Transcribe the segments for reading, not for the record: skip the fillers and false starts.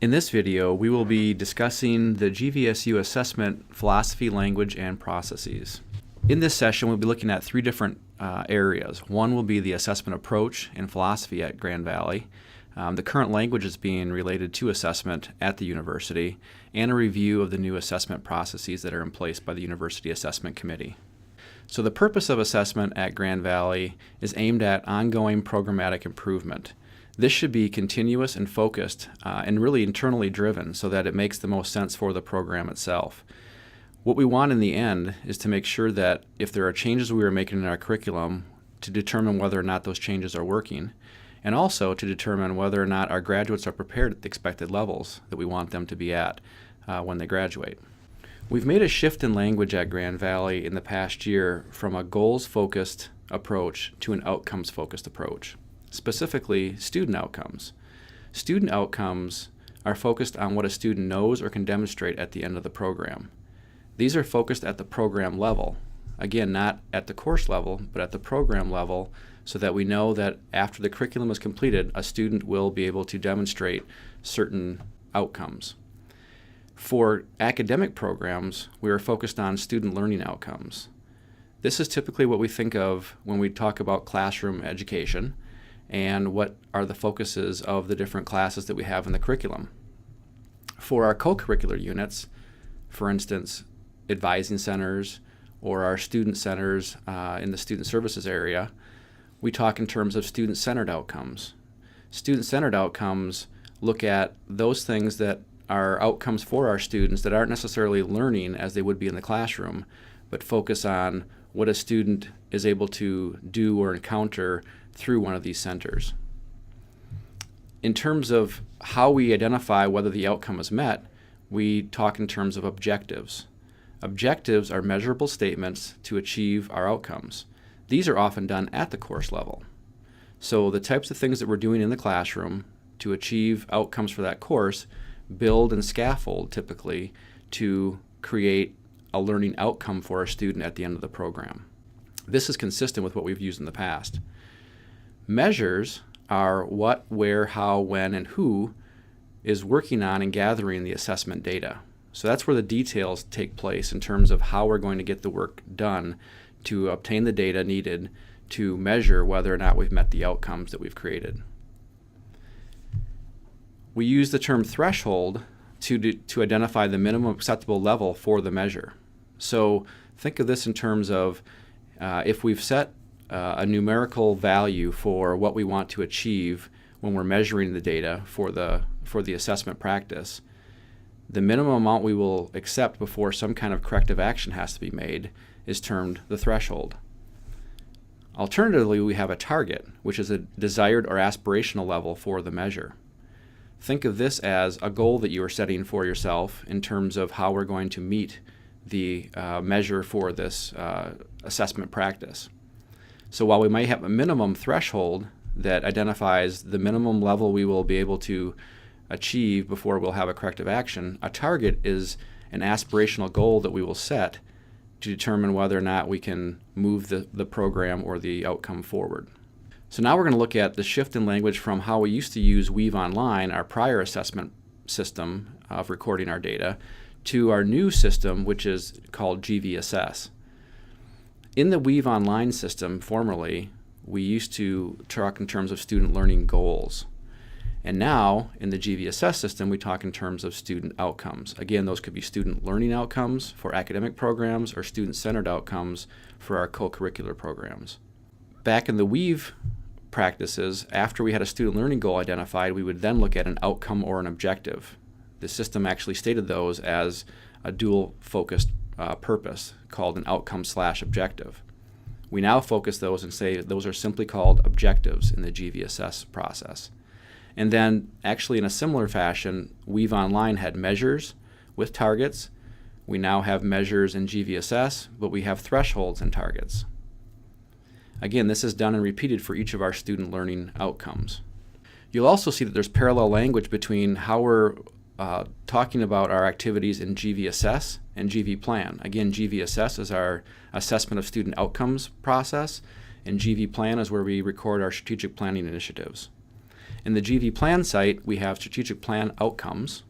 In this video, we will be discussing the GVSU assessment philosophy, language, and processes. In this session, we'll be looking at three different areas. One will be the assessment approach and philosophy at Grand Valley, the current languages being related to assessment at the university, and a review of the new assessment processes that are in place by the University Assessment Committee. So the purpose of assessment at Grand Valley is aimed at ongoing programmatic improvement. This should be continuous and focused and really internally driven so that it makes the most sense for the program itself. What we want in the end is to make sure that if there are changes we are making in our curriculum, to determine whether or not those changes are working, and also to determine whether or not our graduates are prepared at the expected levels that we want them to be at when they graduate. We've made a shift in language at Grand Valley in the past year from a goals-focused approach to an outcomes-focused approach. Specifically, student outcomes. Student outcomes are focused on what a student knows or can demonstrate at the end of the program. These are focused at the program level. Again, not at the course level, but at the program level, so that we know that after the curriculum is completed, a student will be able to demonstrate certain outcomes. For academic programs, we are focused on student learning outcomes. This is typically what we think of when we talk about classroom education and what are the focuses of the different classes that we have in the curriculum. For our co-curricular units, for instance, advising centers or our student centers in the student services area, we talk in terms of student-centered outcomes. Student-centered outcomes look at those things that are outcomes for our students that aren't necessarily learning as they would be in the classroom, but focus on what a student is able to do or encounter through one of these centers. In terms of how we identify whether the outcome is met, we talk in terms of objectives. Objectives are measurable statements to achieve our outcomes. These are often done at the course level. So the types of things that we're doing in the classroom to achieve outcomes for that course build and scaffold typically to create a learning outcome for a student at the end of the program. This is consistent with what we've used in the past. Measures are what, where, how, when, and who is working on and gathering the assessment data. So that's where the details take place in terms of how we're going to get the work done to obtain the data needed to measure whether or not we've met the outcomes that we've created. We use the term threshold to identify the minimum acceptable level for the measure. So think of this in terms of if we've set a numerical value for what we want to achieve when we're measuring the data for the assessment practice, the minimum amount we will accept before some kind of corrective action has to be made is termed the threshold. Alternatively, we have a target, which is a desired or aspirational level for the measure. Think of this as a goal that you are setting for yourself in terms of how we're going to meet the measure for this assessment practice. So while we might have a minimum threshold that identifies the minimum level we will be able to achieve before we'll have a corrective action, a target is an aspirational goal that we will set to determine whether or not we can move the program or the outcome forward. So now we're going to look at the shift in language from how we used to use Weave Online, our prior assessment system of recording our data, to our new system, which is called GVSS. In the Weave Online system, formerly, we used to talk in terms of student learning goals. And now, in the GVSS system, we talk in terms of student outcomes. Again, those could be student learning outcomes for academic programs or student-centered outcomes for our co-curricular programs. Back in the Weave practices, after we had a student learning goal identified, we would then look at an outcome or an objective. The system actually stated those as a dual-focused purpose called an outcome/objective. We now focus those and say those are simply called objectives in the GVSS process. And then actually in a similar fashion, Weave Online had measures with targets. We now have measures in GVSS, but we have thresholds and targets. Again, this is done and repeated for each of our student learning outcomes. You'll also see that there's parallel language between how we're talking about our activities in GVSS and GV Plan. Again, GVSS is our assessment of student outcomes process, and GV Plan is where we record our strategic planning initiatives. In the GV plan site, we have strategic plan outcomes,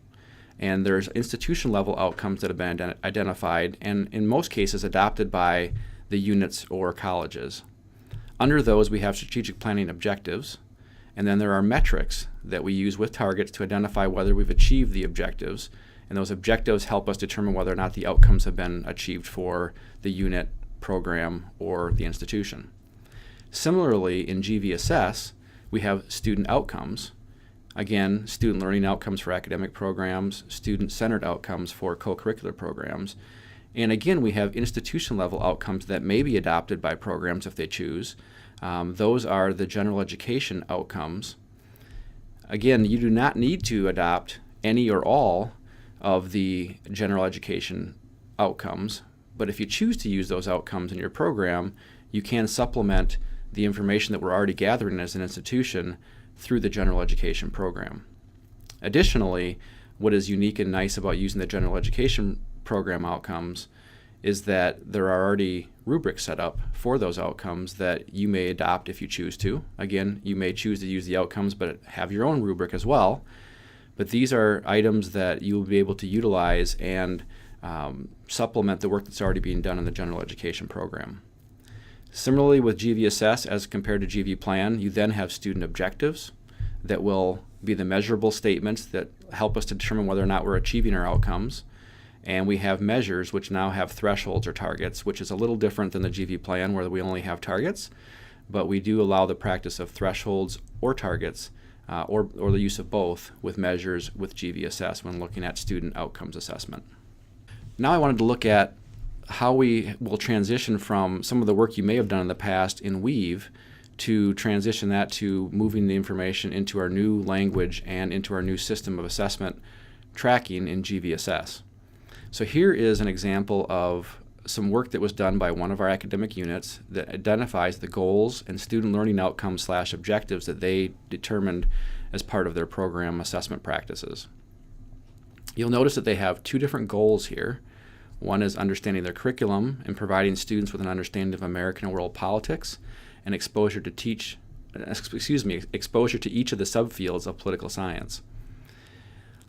and there's institution level outcomes that have been identified and in most cases adopted by the units or colleges. Under those, we have strategic planning objectives, and then there are metrics that we use with targets to identify whether we've achieved the objectives, and those objectives help us determine whether or not the outcomes have been achieved for the unit, program, or the institution. Similarly, in GVSS, we have student outcomes. Again, student learning outcomes for academic programs, student-centered outcomes for co-curricular programs. And again, we have institution-level outcomes that may be adopted by programs if they choose. Those are the general education outcomes. Again, you do not need to adopt any or all of the general education outcomes, but if you choose to use those outcomes in your program, you can supplement the information that we're already gathering as an institution through the general education program. Additionally, what is unique and nice about using the general education program outcomes is that there are already rubrics set up for those outcomes that you may adopt if you choose to. Again, you may choose to use the outcomes but have your own rubric as well. But these are items that you will be able to utilize and supplement the work that's already being done in the general education program. Similarly with GVSS as compared to GV Plan, you then have student objectives that will be the measurable statements that help us to determine whether or not we're achieving our outcomes. And we have measures which now have thresholds or targets, which is a little different than the GV Plan where we only have targets, but we do allow the practice of thresholds or targets or the use of both with measures with GVSS when looking at student outcomes assessment. Now I wanted to look at how we will transition from some of the work you may have done in the past in Weave to transition that to moving the information into our new language and into our new system of assessment tracking in GVSS. So here is an example of some work that was done by one of our academic units that identifies the goals and student learning outcomes / objectives that they determined as part of their program assessment practices. You'll notice that they have two different goals here. One is understanding their curriculum and providing students with an understanding of American and world politics and exposure to each of the subfields of political science.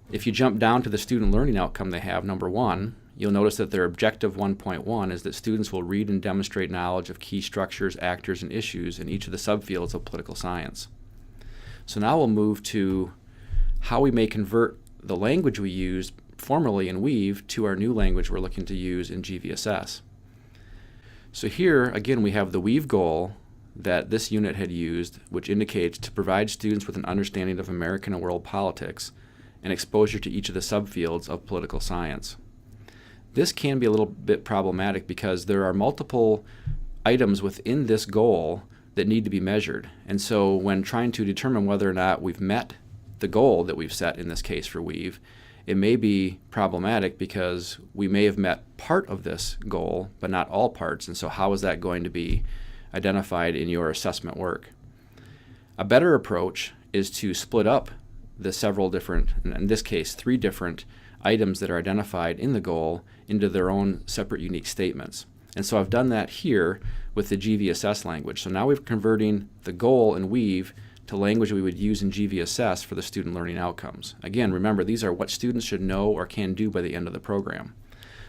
If you jump down to the student learning outcome they have, number 1, you'll notice that their objective 1.1 is that students will read and demonstrate knowledge of key structures, actors, and issues in each of the subfields of political science. So now we'll move to how we may convert the language we used formerly in Weave to our new language we're looking to use in GVSS. So here, again, we have the Weave goal that this unit had used, which indicates to provide students with an understanding of American and world politics and exposure to each of the subfields of political science. This can be a little bit problematic because there are multiple items within this goal that need to be measured. And so when trying to determine whether or not we've met the goal that we've set in this case for Weave, it may be problematic because we may have met part of this goal, but not all parts. And so how is that going to be identified in your assessment work? A better approach is to split up the several different, in this case, 3 different items that are identified in the goal into their own separate unique statements. And so I've done that here with the GVSS language. So now we're converting the goal in Weave to language we would use in GVSS for the student learning outcomes. Again, remember, these are what students should know or can do by the end of the program.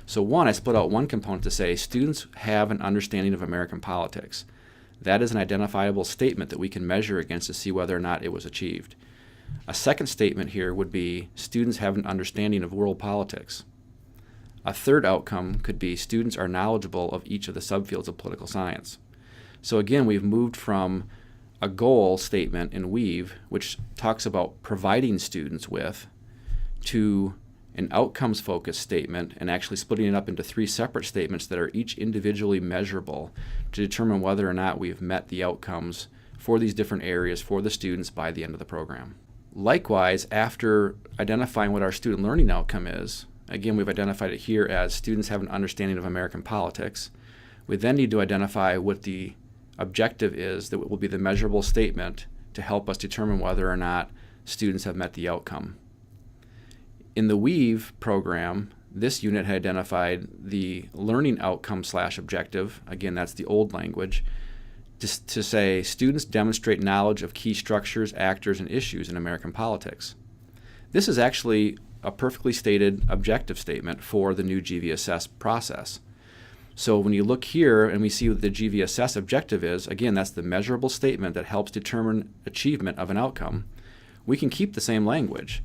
So 1, I split out one component to say students have an understanding of American politics. That is an identifiable statement that we can measure against to see whether or not it was achieved. A second statement here would be students have an understanding of world politics. A third outcome could be students are knowledgeable of each of the subfields of political science. So again, we've moved from a goal statement in Weave, which talks about providing students with, to an outcomes-focused statement and actually splitting it up into 3 separate statements that are each individually measurable to determine whether or not we've met the outcomes for these different areas for the students by the end of the program. Likewise, after identifying what our student learning outcome is, again, we've identified it here as students have an understanding of American politics. We then need to identify what the objective is that will be the measurable statement to help us determine whether or not students have met the outcome. In the Weave program, this unit had identified the learning outcome / objective, again, that's the old language, to say students demonstrate knowledge of key structures, actors, and issues in American politics. This is actually a perfectly stated objective statement for the new GVSS process. So when you look here and we see what the GVSS objective is, again, that's the measurable statement that helps determine achievement of an outcome. We can keep the same language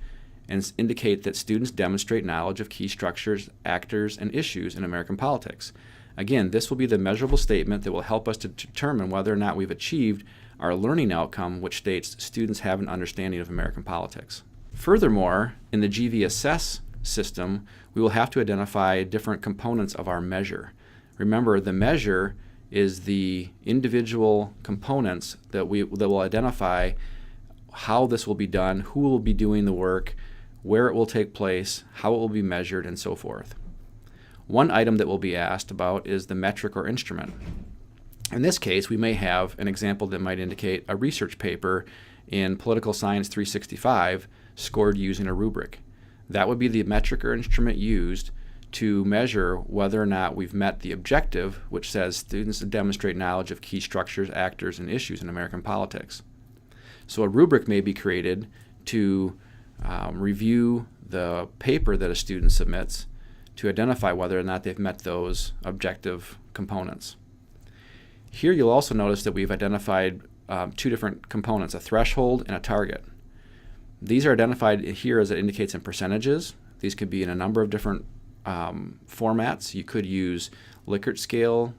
and indicate that students demonstrate knowledge of key structures, actors, and issues in American politics. Again, this will be the measurable statement that will help us to determine whether or not we've achieved our learning outcome, which states students have an understanding of American politics. Furthermore, in the GVSS system, we will have to identify different components of our measure. Remember, the measure is the individual components that will identify how this will be done, who will be doing the work, where it will take place, how it will be measured, and so forth. One item that will be asked about is the metric or instrument. In this case, we may have an example that might indicate a research paper in Political Science 365 scored using a rubric. That would be the metric or instrument used to measure whether or not we've met the objective, which says students demonstrate knowledge of key structures, actors, and issues in American politics. So a rubric may be created to review the paper that a student submits to identify whether or not they've met those objective components. Here you'll also notice that we've identified two different components, a threshold and a target. These are identified here as it indicates in percentages. These could be in a number of different formats. You could use Likert scale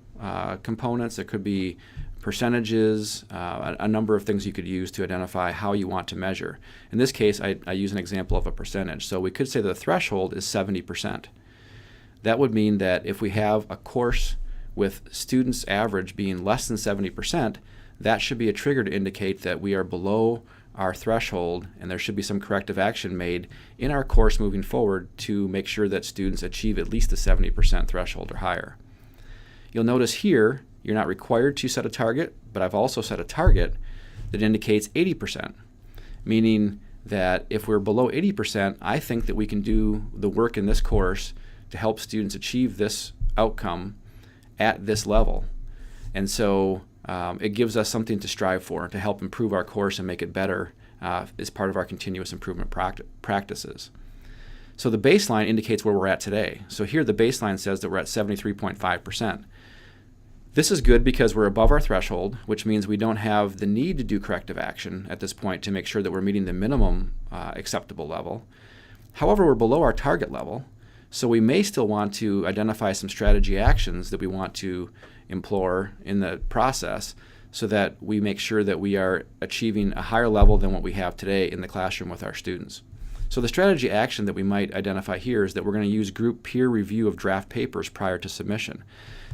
components. It could be percentages, a number of things you could use to identify how you want to measure. In this case, I use an example of a percentage. So we could say the threshold is 70%. That would mean that if we have a course with students' average being less than 70%, that should be a trigger to indicate that we are below our threshold, and there should be some corrective action made in our course moving forward to make sure that students achieve at least the 70% threshold or higher. You'll notice here, you're not required to set a target, but I've also set a target that indicates 80%, meaning that if we're below 80%, I think that we can do the work in this course to help students achieve this outcome at this level. And so it gives us something to strive for to help improve our course and make it better as part of our continuous improvement practices. So the baseline indicates where we're at today. So here the baseline says that we're at 73.5%. This is good because we're above our threshold, which means we don't have the need to do corrective action at this point to make sure that we're meeting the minimum acceptable level. However, we're below our target level, so we may still want to identify some strategy actions that we want to implore in the process so that we make sure that we are achieving a higher level than what we have today in the classroom with our students. So the strategy action that we might identify here is that we're going to use group peer review of draft papers prior to submission.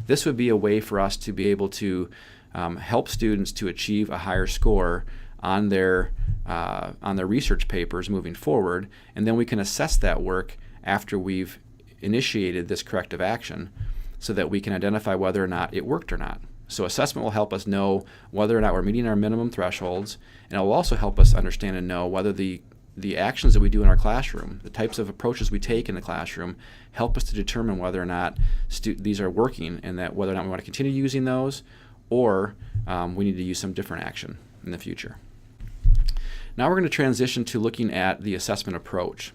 This would be a way for us to be able to help students to achieve a higher score on their research papers moving forward, and then we can assess that work after we've initiated this corrective action so that we can identify whether or not it worked or not. So assessment will help us know whether or not we're meeting our minimum thresholds, and it will also help us understand and know whether the actions that we do in our classroom, the types of approaches we take in the classroom, help us to determine whether or not these are working and that whether or not we want to continue using those or we need to use some different action in the future. Now we're going to transition to looking at the assessment approach.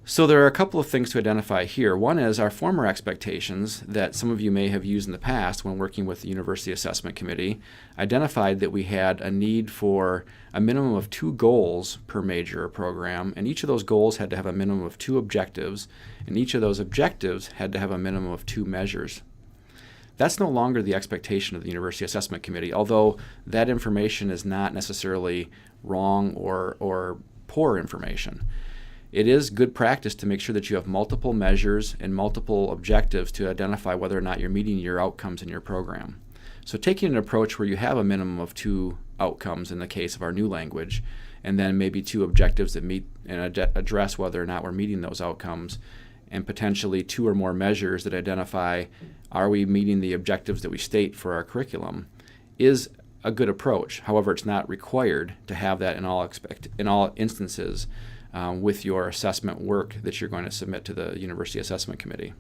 So there are a couple of things to identify here. One is our former expectations that some of you may have used in the past when working with the University Assessment Committee identified that we had a need for a minimum of 2 goals per major or program, and each of those goals had to have a minimum of 2 objectives, and each of those objectives had to have a minimum of 2 measures. That's no longer the expectation of the University Assessment Committee, although that information is not necessarily wrong or poor information. It is good practice to make sure that you have multiple measures and multiple objectives to identify whether or not you're meeting your outcomes in your program. So taking an approach where you have a minimum of 2 outcomes in the case of our new language, and then maybe 2 objectives that meet and address whether or not we're meeting those outcomes, and potentially 2 or more measures that identify are we meeting the objectives that we state for our curriculum, is a good approach. However, it's not required to have that in all instances with your assessment work that you're going to submit to the University Assessment Committee.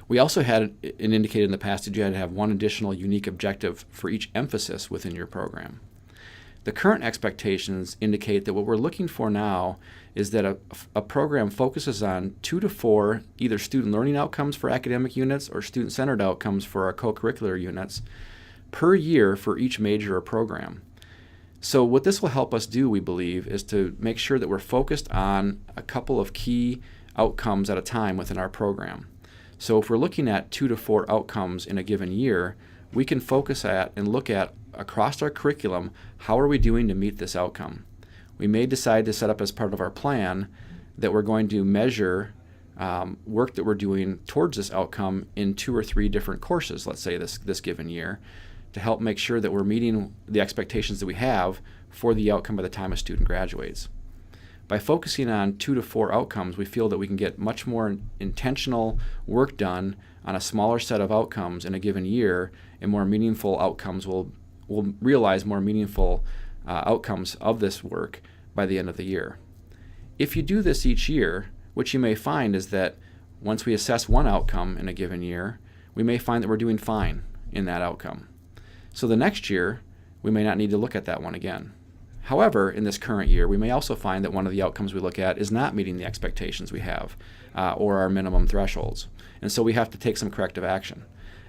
We also had it indicated in the past that you had to have one additional unique objective for each emphasis within your program. The current expectations indicate that what we're looking for now is that a program focuses on 2 to 4 either student learning outcomes for academic units or student-centered outcomes for our co-curricular units per year for each major or program. So what this will help us do, we believe, is to make sure that we're focused on a couple of key outcomes at a time within our program. So if we're looking at 2 to 4 outcomes in a given year, we can focus at and look at across our curriculum, how are we doing to meet this outcome? We may decide to set up as part of our plan that we're going to measure work that we're doing towards this outcome in 2 or 3 different courses, let's say this given year, to help make sure that we're meeting the expectations that we have for the outcome by the time a student graduates. By focusing on 2 to 4 outcomes, we feel that we can get much more intentional work done on a smaller set of outcomes in a given year, and more meaningful outcomes will realize more meaningful outcomes of this work by the end of the year. If you do this each year, what you may find is that once we assess one outcome in a given year, we may find that we're doing fine in that outcome. So the next year, we may not need to look at that one again. However, in this current year, we may also find that one of the outcomes we look at is not meeting the expectations we have or our minimum thresholds. And so we have to take some corrective action.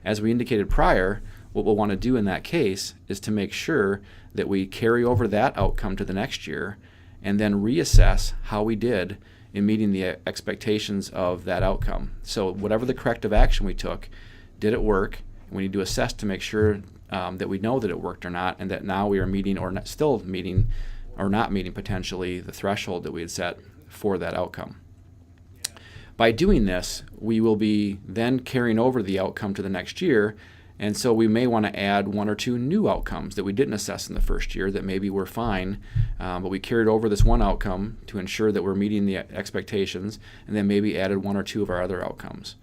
As we indicated prior, what we'll want to do in that case is to make sure that we carry over that outcome to the next year and then reassess how we did in meeting the expectations of that outcome. So whatever the corrective action we took, did it work? We need to assess to make sure that we know that it worked or not, and that now we are meeting or not, still meeting or not meeting potentially the threshold that we had set for that outcome. By doing this, we will be then carrying over the outcome to the next year, and so we may want to add 1 or 2 new outcomes that we didn't assess in the first year that maybe were fine, but we carried over this one outcome to ensure that we're meeting the expectations, and then maybe added 1 or 2 of our other outcomes.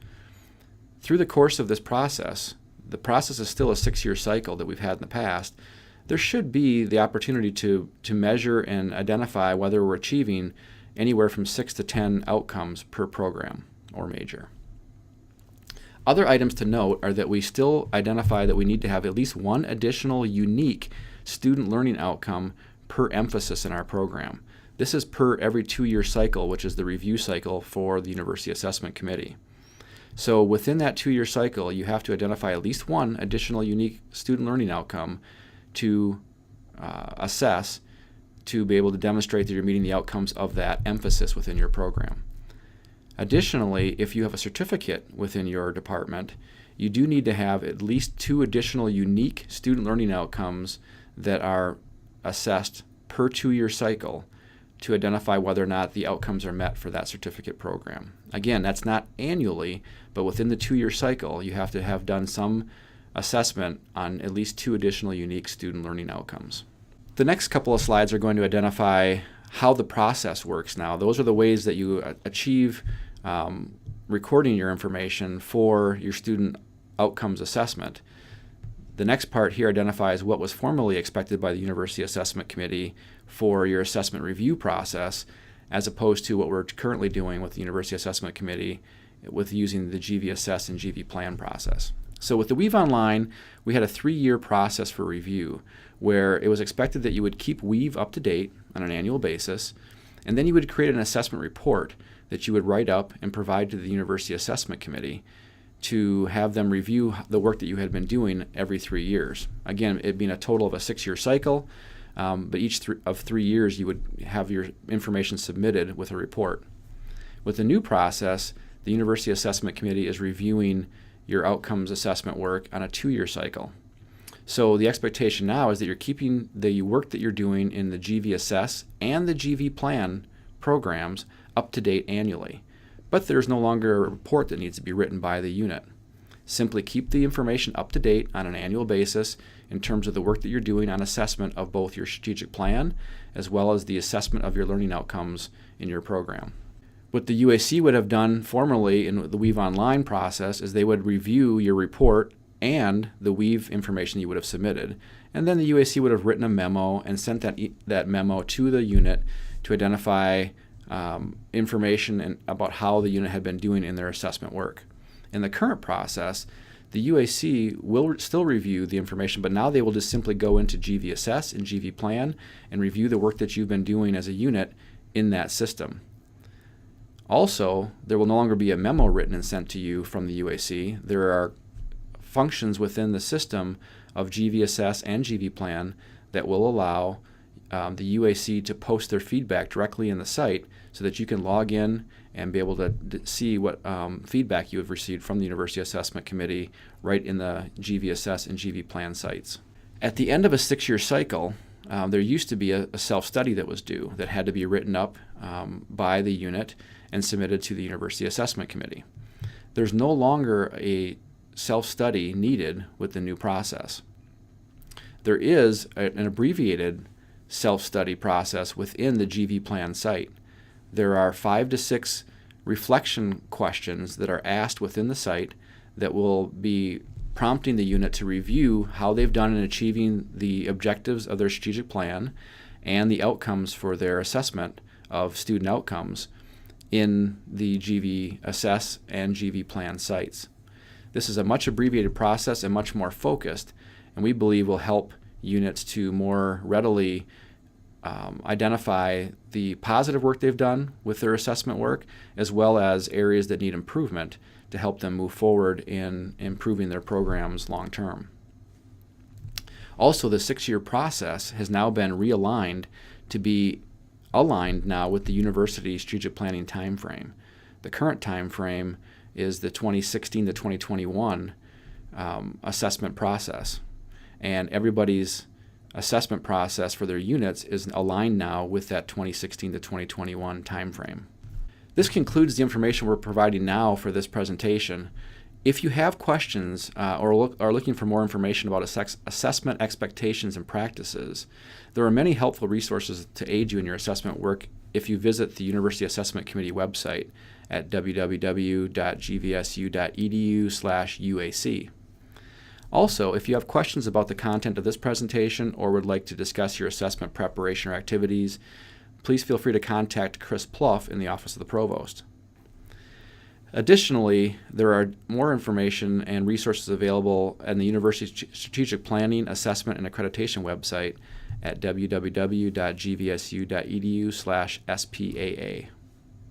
Through the course of this process, the process is still a 6-year cycle that we've had in the past. There should be the opportunity to measure and identify whether we're achieving anywhere from 6 to 10 outcomes per program or major. Other items to note are that we still identify that we need to have at least 1 additional unique student learning outcome per emphasis in our program. This is per every 2-year cycle, which is the review cycle for the University Assessment Committee. So within that 2-year cycle, you have to identify at least 1 additional unique student learning outcome to assess to be able to demonstrate that you're meeting the outcomes of that emphasis within your program. Additionally, if you have a certificate within your department, you do need to have at least 2 additional unique student learning outcomes that are assessed per 2-year cycle to identify whether or not the outcomes are met for that certificate program. Again, that's not annually, but within the 2-year cycle, you have to have done some assessment on at least 2 additional unique student learning outcomes. The next couple of slides are going to identify how the process works now. Those are the ways that you achieve recording your information for your student outcomes assessment. The next part here identifies what was formally expected by the University Assessment Committee for your assessment review process, as opposed to what we're currently doing with the University Assessment Committee with using the GVSS and GV plan process. So with the Weave Online, we had a 3-year process for review where it was expected that you would keep Weave up to date on an annual basis, and then you would create an assessment report that you would write up and provide to the University Assessment Committee to have them review the work that you had been doing every 3 years. Again, it being a total of a 6-year cycle, but each of 3 years you would have your information submitted with a report. With the new process, the University Assessment Committee is reviewing your outcomes assessment work on a 2-year cycle. So the expectation now is that you're keeping the work that you're doing in the GVSS and the GV plan programs up to date annually. But there's no longer a report that needs to be written by the unit. Simply keep the information up to date on an annual basis in terms of the work that you're doing on assessment of both your strategic plan as well as the assessment of your learning outcomes in your program. What the UAC would have done formally in the Weave Online process is they would review your report and the Weave information you would have submitted, and then the UAC would have written a memo and sent that memo to the unit to identify information about how the unit had been doing in their assessment work. In the current process, the UAC will still review the information, but now they will just simply go into GVSS and GVPlan and review the work that you've been doing as a unit in that system. Also, there will no longer be a memo written and sent to you from the UAC. There are functions within the system of GVSS and GVPlan that will allow the UAC to post their feedback directly in the site so that you can log in and be able to see what feedback you have received from the University Assessment Committee right in the GVSS and GVPlan sites. At the end of a 6-year cycle, there used to be a self-study that was due that had to be written up by the unit and submitted to the University Assessment Committee. There's no longer a self-study needed with the new process. There is an abbreviated self-study process within the GVPlan site. There are 5 to 6 reflection questions that are asked within the site that will be prompting the unit to review how they've done in achieving the objectives of their strategic plan and the outcomes for their assessment of student outcomes in the GVSS and GVPlan sites. This is a much abbreviated process and much more focused, and we believe will help units to more readily identify the positive work they've done with their assessment work, as well as areas that need improvement to help them move forward in improving their programs long term. Also, the 6-year process has now been realigned to be aligned now with the university's strategic planning time frame. The current time frame is the 2016 to 2021 assessment process, and everybody's assessment process for their units is aligned now with that 2016 to 2021 time frame. This concludes the information we're providing now for this presentation. If you have questions or are looking for more information about assessment expectations and practices, there are many helpful resources to aid you in your assessment work if you visit the University Assessment Committee website at www.gvsu.edu/UAC. Also, if you have questions about the content of this presentation or would like to discuss your assessment preparation or activities, please feel free to contact Chris Pluff in the Office of the Provost. Additionally, there are more information and resources available on the University's Strategic Planning, Assessment, and Accreditation website at www.gvsu.edu/SPAA.